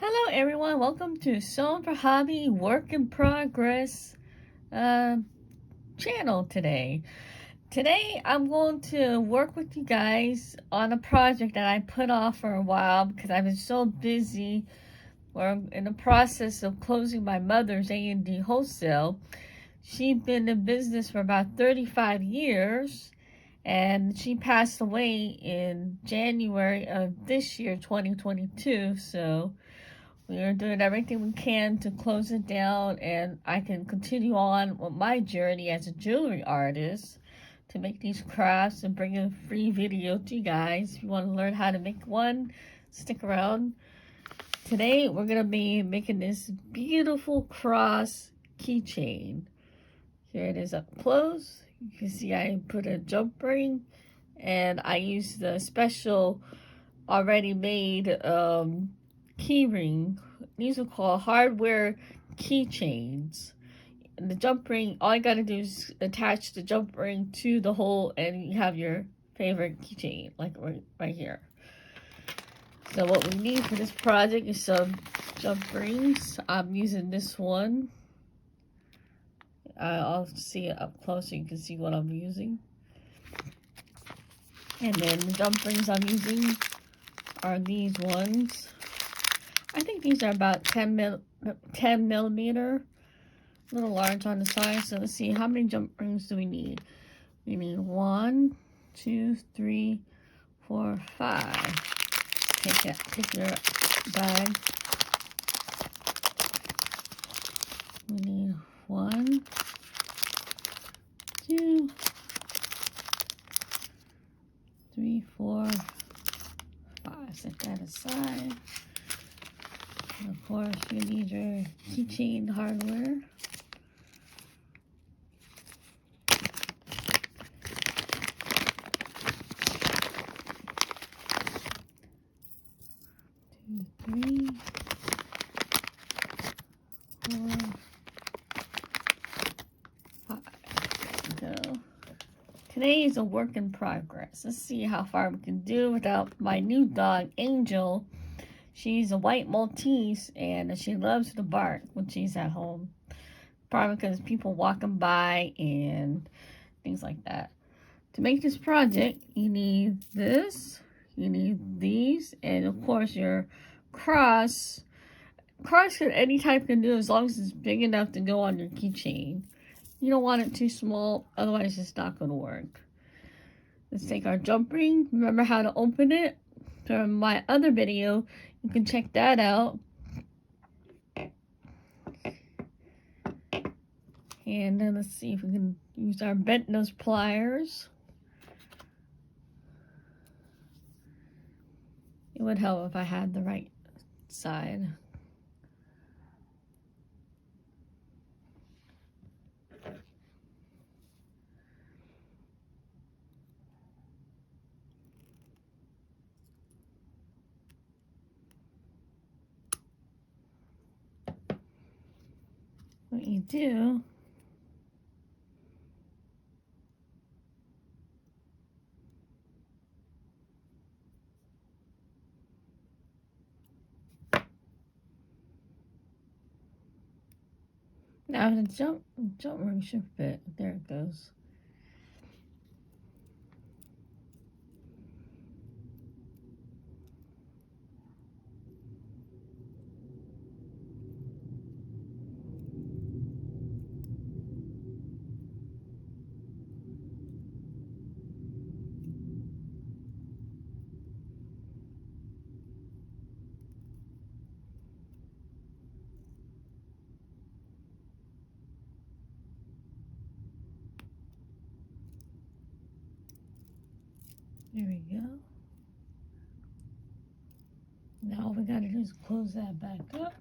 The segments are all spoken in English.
Hello everyone, welcome to Sewing for Hobby Work in Progress channel today. Today I'm going to work with you guys on a project that I put off for a while because I've been so busy. We're in the process of closing my mother's A&D wholesale. She'd been in business for about 35 years and she passed away in January of this year, 2022. So we are doing everything we can to close it down, and I can continue on with my journey as a jewelry artist to make these crafts and bring a free video to you guys. If you want to learn how to make one, stick around. Today, we're going to be making this beautiful cross keychain. Here it is up close. You can see I put a jump ring, and I used the special already made key ring. These are called hardware keychains. And the jump ring, all you gotta do is attach the jump ring to the hole and you have your favorite keychain, like right here. So what we need for this project is some jump rings. I'm using this one. I'll see it up close so you can see what I'm using. And then the jump rings I'm using are these ones. I think these are about 10 millimeter, a little large on the side. So let's see, how many jump rings do we need? We need 1, 2, 3, 4, 5. Take your bag. We need 1, 2, 3, 4, 5. Set that aside. And of course, you need your keychain hardware. Two, 3, 4, 5. There we go. Today is a work in progress. Let's see how far we can do without my new dog, Angel. She's a white Maltese, and she loves to bark when she's at home. Probably because people walking by and things like that. To make this project, you need this, you need these, and of course your cross. Cross can any type can do as long as it's big enough to go on your keychain. You don't want it too small, otherwise it's not going to work. Let's take our jump ring. Remember how to open it? From my other video, you can check that out. And then let's see if we can use our bent nose pliers. It would help if I had the right side. What you do now, the jump ring should fit. There it goes. There we go. Now all we gotta do is close that back up.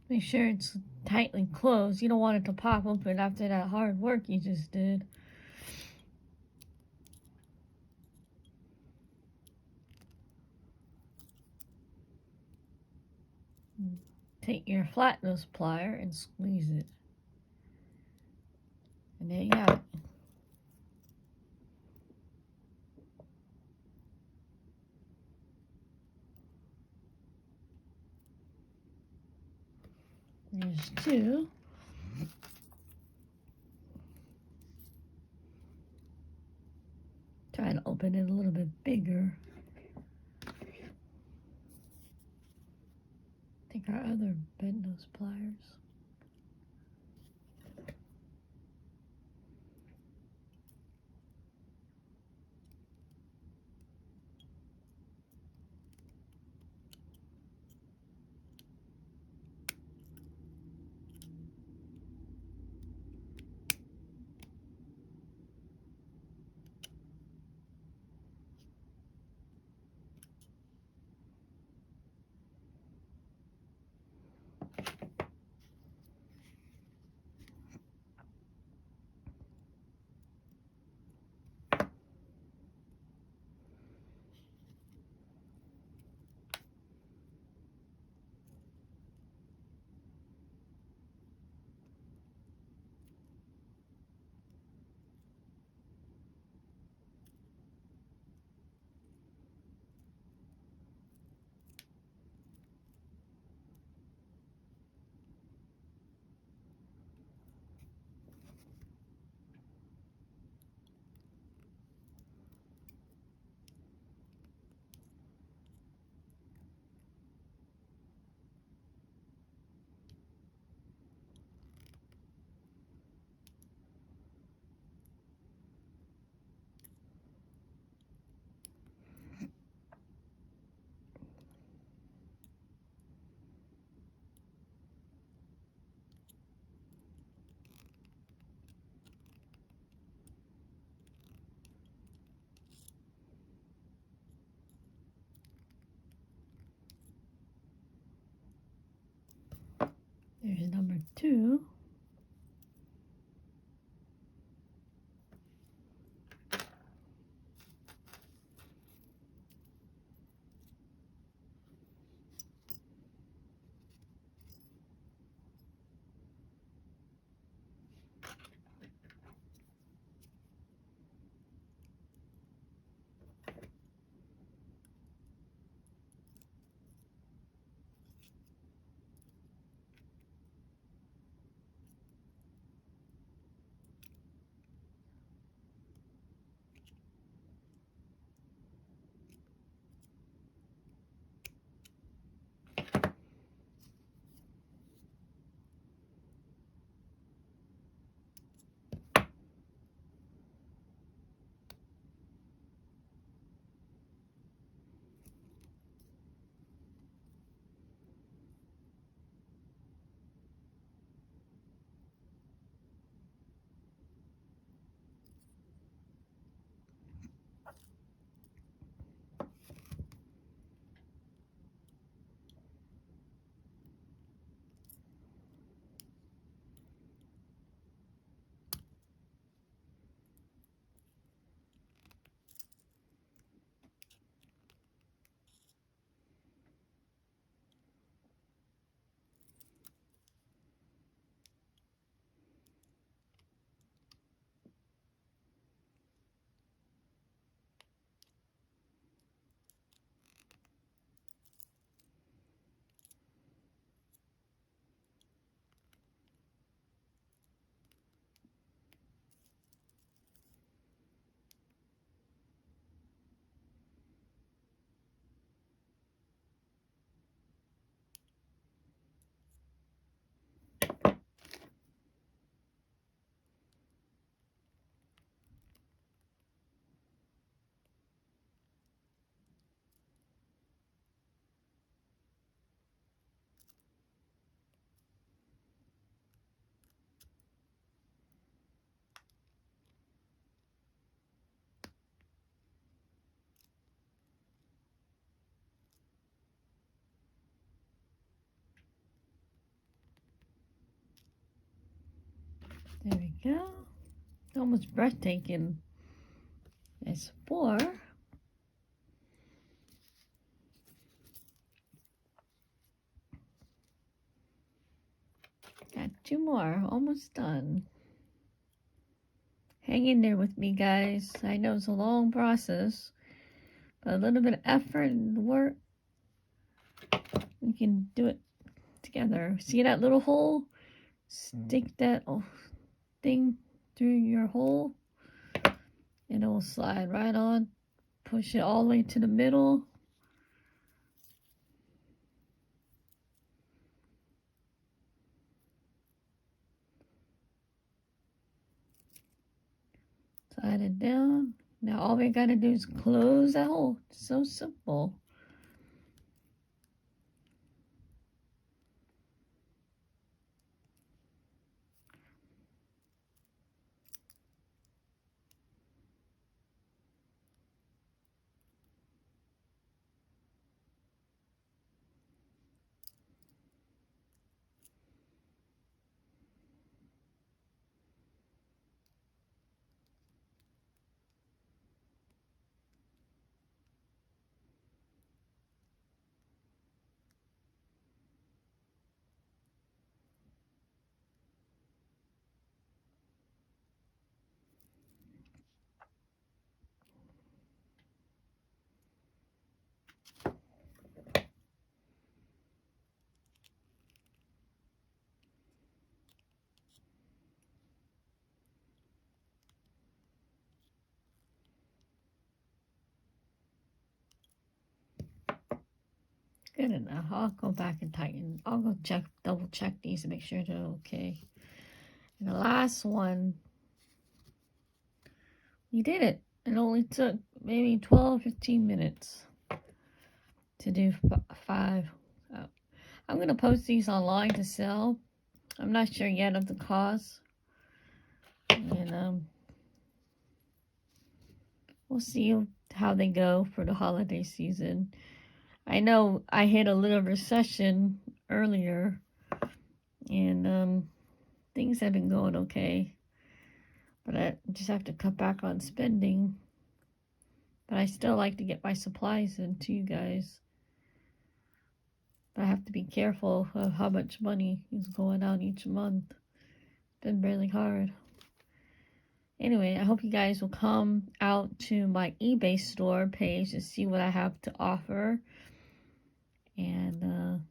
Make sure it's tightly closed. You don't want it to pop open after that hard work you just did. Take your flat nose plier and squeeze it. And there you have it. There's two. Try to open it a little bit bigger. Take our other bent nose pliers. There we go. Almost breathtaking. There's 4. Got 2 more. Almost done. Hang in there with me, guys. I know it's a long process, but a little bit of effort and work, we can do it together. See that little hole? Stick that thing through your hole and it will slide right on. Push it all the way to the middle. Slide it down. Now all we gotta do is close that hole. It's so simple. Good enough. I'll go back and tighten. I'll go double check these to make sure they're okay. And the last one, we did it. It only took maybe 12-15 minutes to do 5. I'm going to post these online to sell. I'm not sure yet of the cost. And we'll see how they go for the holiday season. I know I hit a little recession earlier, and things have been going okay. But I just have to cut back on spending. But I still like to get my supplies in to you guys. But I have to be careful of how much money is going out each month. It's been really hard. Anyway, I hope you guys will come out to my eBay store page to see what I have to offer. And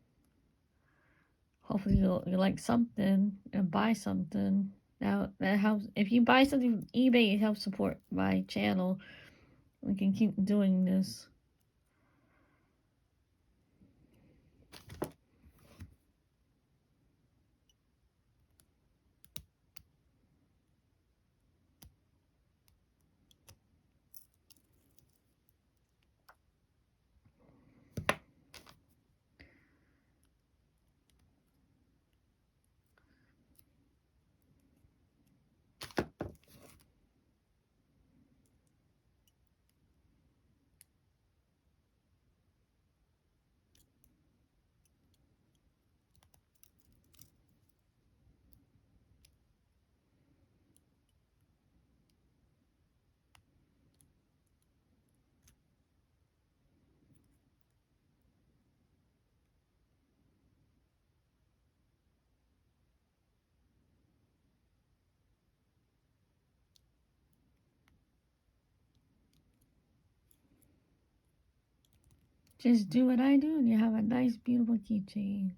hopefully you'll like something and buy something. Now that helps. If you buy something from eBay, it helps support my channel. We can keep doing this. Just do what I do and you have a nice, beautiful keychain.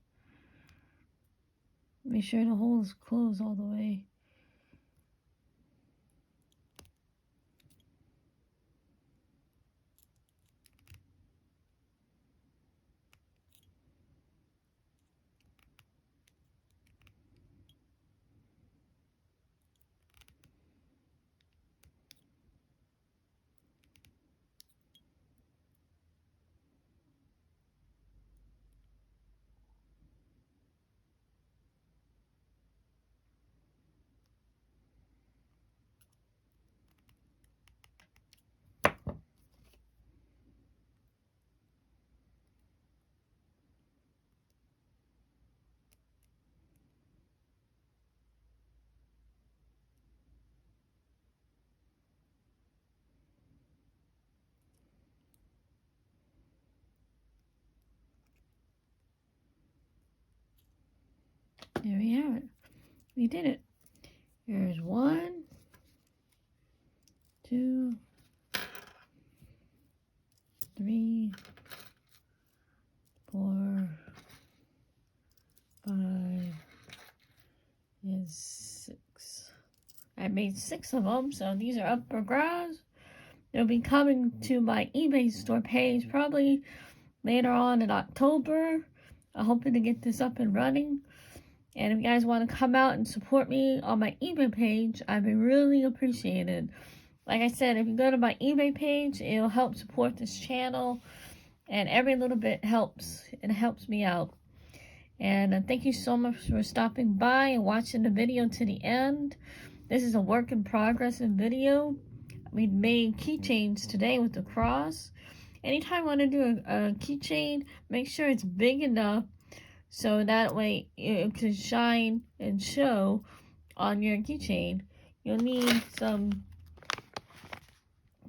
Make sure the hole is closed all the way. We did it. Here's 1, 2, 3, 4, 5, and 6. I made 6 of them, so these are up for grabs. They'll be coming to my eBay store page probably later on in October. I'm hoping to get this up and running. And if you guys want to come out and support me on my eBay page, I'd be really appreciated. Like I said, if you go to my eBay page, it'll help support this channel. And every little bit helps. It helps me out. And thank you so much for stopping by and watching the video to the end. This is a work in progress video. We made keychains today with the cross. Anytime you want to do a keychain, make sure it's big enough so that way it can shine and show on your keychain. You'll need some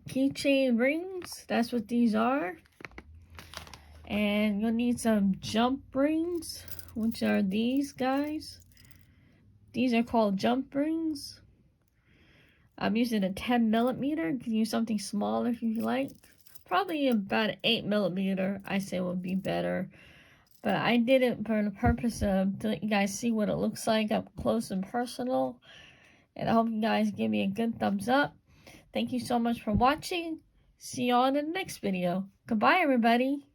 keychain rings. That's what these are. And you'll need some jump rings, which are these guys. These are called jump rings. I'm using a 10mm. You can use something smaller if you like. Probably about an 8mm, I say would be better. But I did it for the purpose of to let you guys see what it looks like up close and personal. And I hope you guys give me a good thumbs up. Thank you so much for watching. See you all in the next video. Goodbye, everybody.